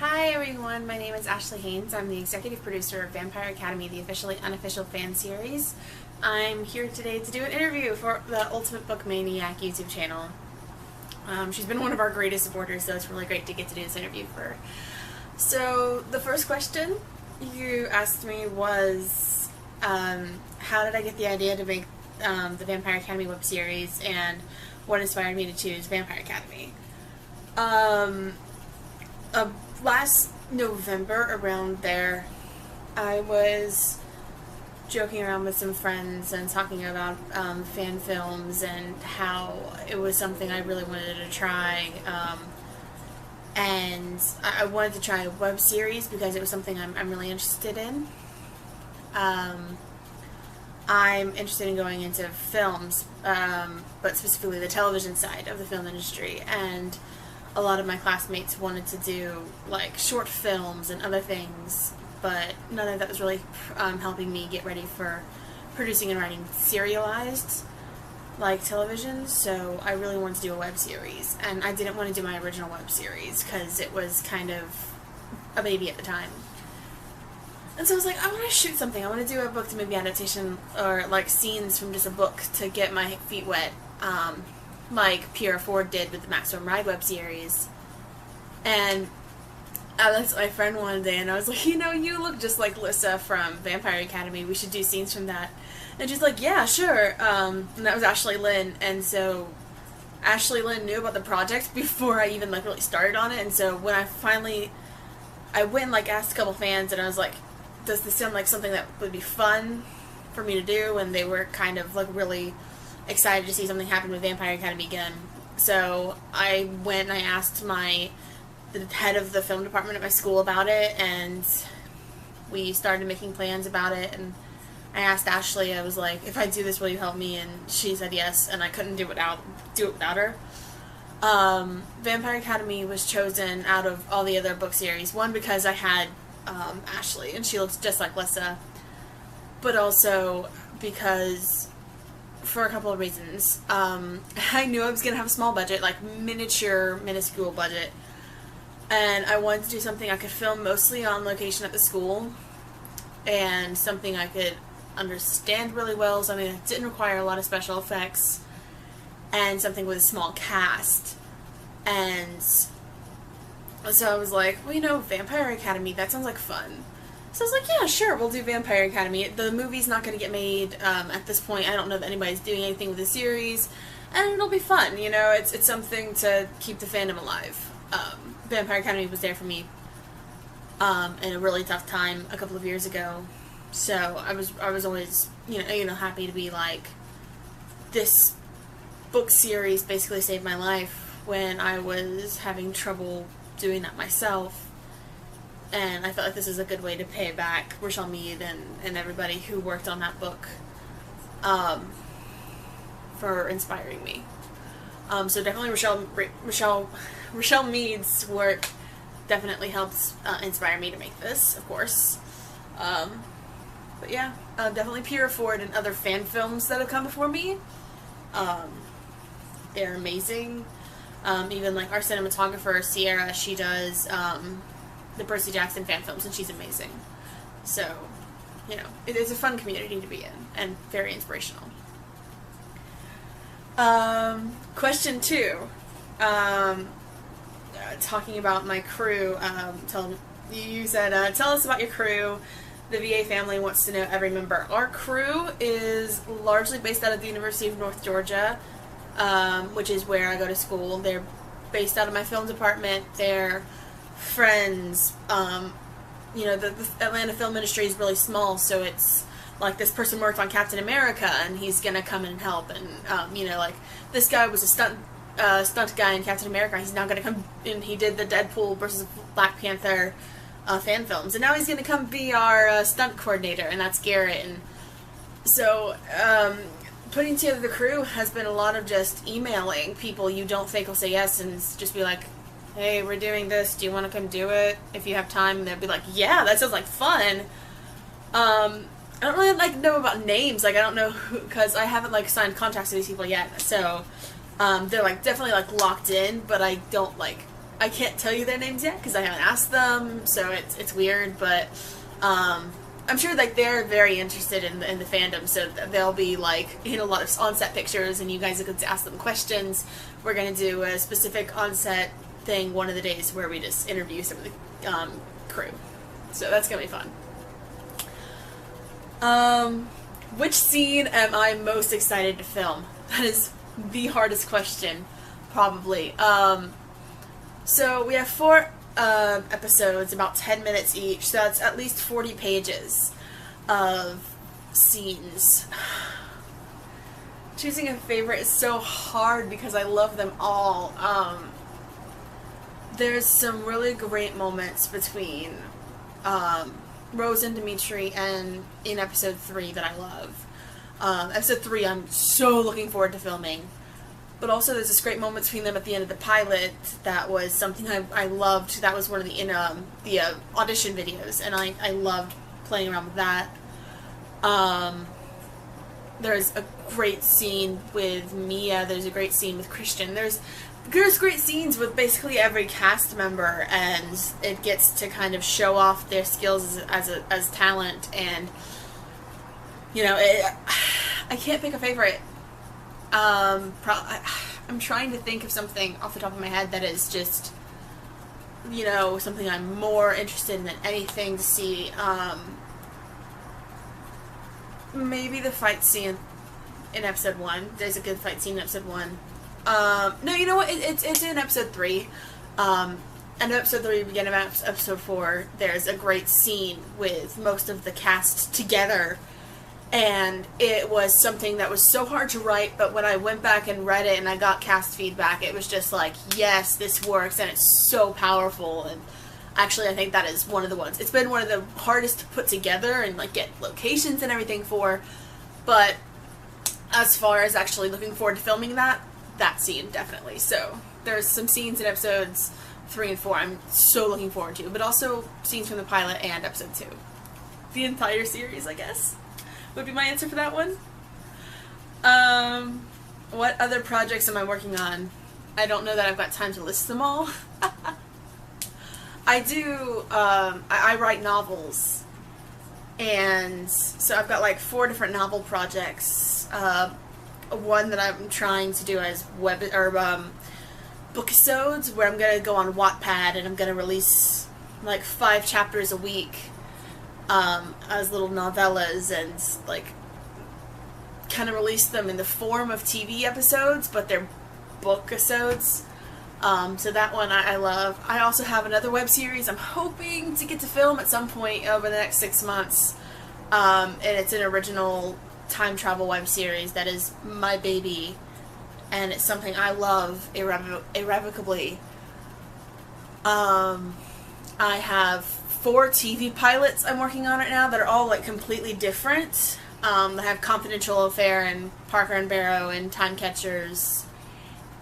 Hi everyone, my name is Ashleigh Haynes. I'm the executive producer of Vampire Academy, the officially unofficial fan series. I'm here today to do an interview for the Ultimate Book Maniac YouTube channel. She's been one of our greatest supporters, so it's really great to get to do this interview for her. So the first question you asked me was, how did I get the idea to make the Vampire Academy web series, and what inspired me to choose Vampire Academy? Last November, around there, I was joking around with some friends and talking about fan films and how it was something I really wanted to try. And I wanted to try a web series because it was something I'm really interested in. I'm interested in going into films, but specifically the television side of the film industry, and a lot of my classmates wanted to do like short films and other things, but none of that was really helping me get ready for producing and writing serialized like television. So I really wanted to do a web series, and I didn't want to do my original web series because it was kind of a baby at the time. And so I was like, I want to shoot something. I want to do a book to movie adaptation, or like scenes from just a book to get my feet wet, like Pierre Ford did with the Maximum Ride web series. And I looked at my friend one day and I was like, you know, you look just like Lissa from Vampire Academy. We should do scenes from that. And she's like, yeah, sure. And that was Ashleigh Lynn. And so Ashleigh Lynn knew about the project before I even like really started on it. And so when I went and like asked a couple fans, and I was like, does this sound like something that would be fun for me to do? And they were kind of like really excited to see something happen with Vampire Academy again. So I went and I asked the head of the film department at my school about it, and we started making plans about it. And I asked Ashleigh, I was like, if I do this, will you help me? And she said yes, and I couldn't do it without her. Vampire Academy was chosen out of all the other book series. One, because I had Ashleigh, and she looks just like Lissa, but also because for a couple of reasons. I knew I was going to have a small budget, like minuscule budget, and I wanted to do something I could film mostly on location at the school, and something I could understand really well, something that didn't require a lot of special effects, and something with a small cast. And so I was like, well, you know, Vampire Academy, that sounds like fun. So I was like, yeah, sure, we'll do Vampire Academy. The movie's not going to get made at this point. I don't know that anybody's doing anything with the series, and it'll be fun, you know. It's something to keep the fandom alive. Vampire Academy was there for me in a really tough time a couple of years ago. So I was always you know happy to be like, this book series basically saved my life when I was having trouble doing that myself. And I felt like this is a good way to pay back Rochelle Mead and everybody who worked on that book for inspiring me. So definitely Rochelle Mead's work definitely helped inspire me to make this, of course. But yeah, definitely Pierre Ford and other fan films that have come before me. They're amazing. Even like our cinematographer, Sierra, she does the Percy Jackson fan films, and she's amazing. So, you know, it is a fun community to be in, and very inspirational. Question 2. Talking about my crew, you said, tell us about your crew. The VA family wants to know every member. Our crew is largely based out of the University of North Georgia, which is where I go to school. They're based out of my film department. They're friends. You know, the Atlanta film industry is really small, so it's like this person worked on Captain America, and he's gonna come and help, and you know, like this guy was a stunt guy in Captain America. He's now gonna come, and he did the Deadpool versus Black Panther fan films, and now he's gonna come be our stunt coordinator, and that's Garrett. And so putting together the crew has been a lot of just emailing people you don't think will say yes, and just be like, hey, we're doing this, do you want to come do it if you have time? And they'll be like, yeah, that sounds like fun. I don't really like know about names, like I don't know who, because I haven't like signed contracts with these people yet, so they're like definitely like locked in, but I don't like I can't tell you their names yet because I haven't asked them, so it's weird, but I'm sure like they're very interested in the fandom, so they'll be like in a lot of on-set pictures, and you guys will get to ask them questions. We're gonna do a specific on-set thing one of the days where we just interview some of the crew, so that's gonna be fun. Which scene am I most excited to film? That is the hardest question, probably. So we have 4 episodes, about 10 minutes each, so that's at least 40 pages of scenes. Choosing a favorite is so hard because I love them all. There's some really great moments between Rose and Dimitri and in episode 3 that I love. Episode 3 I'm so looking forward to filming. But also there's this great moment between them at the end of the pilot that was something I loved. That was one of the audition videos, and I loved playing around with that. There's a great scene with Mia. There's a great scene with Christian. There's great scenes with basically every cast member, and it gets to kind of show off their skills as talent. And you know, I can't pick a favorite. I'm trying to think of something off the top of my head that is just, you know, something I'm more interested in than anything to see. Maybe the fight scene in episode 1. There's a good fight scene in episode 1. No, you know what? It's in episode 3. And episode 3, beginning of episode 4, there's a great scene with most of the cast together. And it was something that was so hard to write, but when I went back and read it and I got cast feedback, it was just like, yes, this works, and it's so powerful. And actually, I think that is one of the ones. It's been one of the hardest to put together and like get locations and everything for. But as far as actually looking forward to filming that scene, definitely. So there's some scenes in episodes 3 and 4 I'm so looking forward to, but also scenes from the pilot and episode 2. The entire series, I guess, would be my answer for that one. What other projects am I working on? I don't know that I've got time to list them all. I do, I write novels, and so I've got like 4 different novel projects. One that I'm trying to do as bookisodes, where I'm going to go on Wattpad and I'm going to release like 5 chapters a week. As little novellas, and like kind of release them in the form of TV episodes, but they're bookisodes. So that one I love. I also have another web series I'm hoping to get to film at some point over the next 6 months, and it's an original time travel web series that is my baby, and it's something I love irrevocably. I have 4 TV pilots I'm working on right now that are all like completely different. I have Confidential Affair and Parker and Barrow and Time Catchers,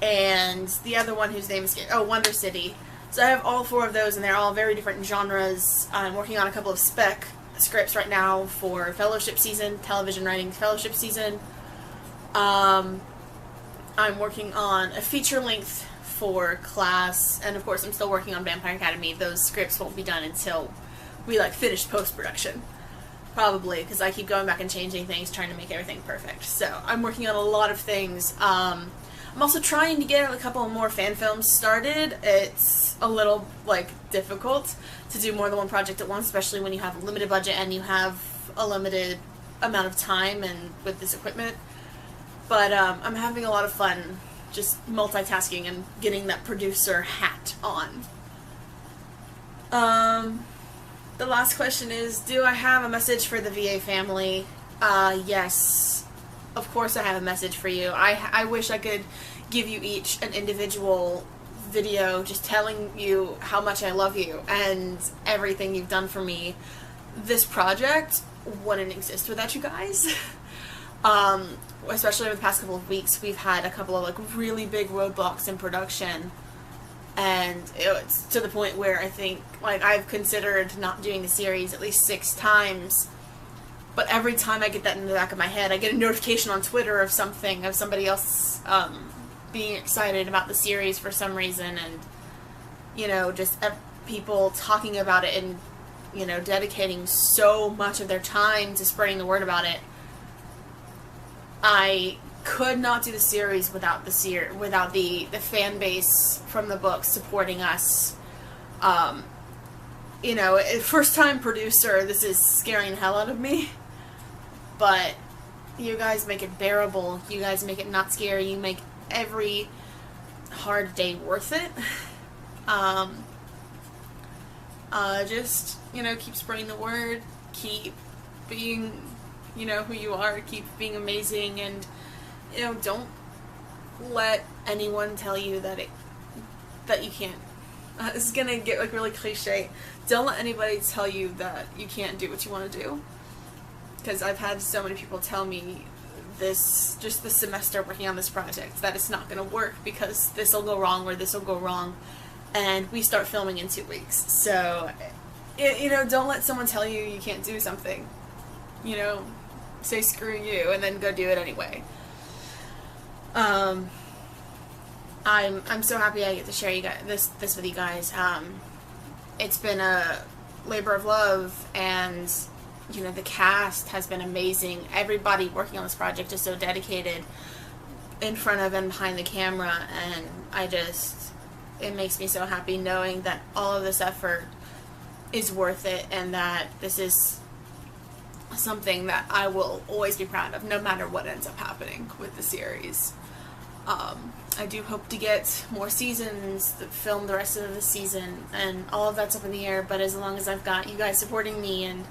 and the other one whose name is Wonder City. So I have all 4 of those, and they're all very different genres. I'm working on a couple of spec scripts right now for fellowship season, television writing fellowship season. I'm working on a feature length for class, and of course I'm still working on Vampire Academy. Those scripts won't be done until we like finish post-production, probably, because I keep going back and changing things, trying to make everything perfect. So I'm working on a lot of things. I'm also trying to get a couple more fan films started. It's a little like difficult to do more than one project at once, especially when you have a limited budget and you have a limited amount of time and with this equipment. But I'm having a lot of fun just multitasking and getting that producer hat on. The last question is, do I have a message for the VA family? Yes. Of course I have a message for you. I wish I could give you each an individual video just telling you how much I love you and everything you've done for me. This project wouldn't exist without you guys. Especially over the past couple of weeks, we've had a couple of like really big roadblocks in production, and it's to the point where I think like I've considered not doing the series at least 6 times. But every time I get that in the back of my head, I get a notification on Twitter of somebody else being excited about the series for some reason, and just people talking about it and, dedicating so much of their time to spreading the word about it. I could not do the series without the fan base from the book supporting us. First time producer, this is scaring the hell out of me. But you guys make it bearable. You guys make it not scary. You make every hard day worth it. Just, keep spreading the word. Keep being, who you are. Keep being amazing. And, don't let anyone tell you that you can't. This is gonna get, really cliche. Don't let anybody tell you that you can't do what you want to do. Because I've had so many people tell me just this semester working on this project, that it's not going to work because this will go wrong or this will go wrong, and we start filming in 2 weeks. So, don't let someone tell you you can't do something. Say screw you and then go do it anyway. I'm so happy I get to share this with you guys. It's been a labor of love, and the cast has been amazing. Everybody working on this project is so dedicated in front of and behind the camera, and it makes me so happy knowing that all of this effort is worth it, and that this is something that I will always be proud of, no matter what ends up happening with the series. I do hope to get more seasons, film the rest of the season, and all of that's up in the air, but as long as I've got you guys supporting me, and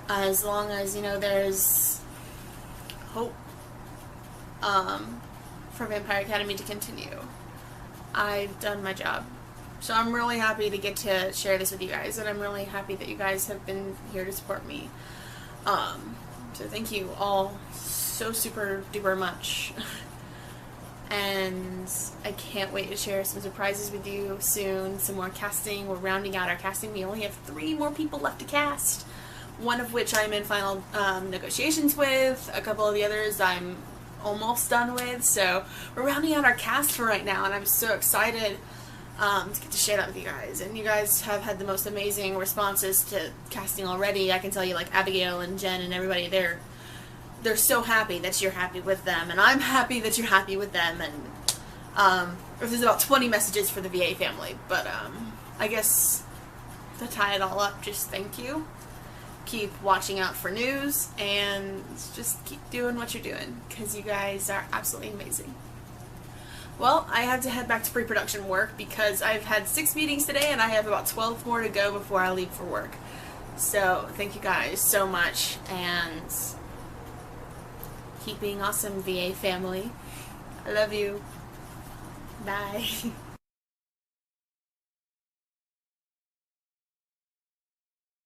as long as, there's hope for Vampire Academy to continue, I've done my job. So I'm really happy to get to share this with you guys, and I'm really happy that you guys have been here to support me. So thank you all so super duper much. And I can't wait to share some surprises with you soon, some more casting. We're rounding out our casting. We only have 3 more people left to cast, one of which I'm in final negotiations with. A couple of the others I'm almost done with. So we're rounding out our cast for right now, and I'm so excited to get to share that with you guys. And you guys have had the most amazing responses to casting already. I can tell you, Abigail and Jen and everybody, they're so happy that you're happy with them, and I'm happy that you're happy with them. And there's about 20 messages for the VA family, but I guess to tie it all up, just thank you. Keep watching out for news, and just keep doing what you're doing, because you guys are absolutely amazing. Well, I have to head back to pre-production work because I've had 6 meetings today, and I have about 12 more to go before I leave for work. So thank you guys so much, and keep being awesome, VA family. I love you. Bye.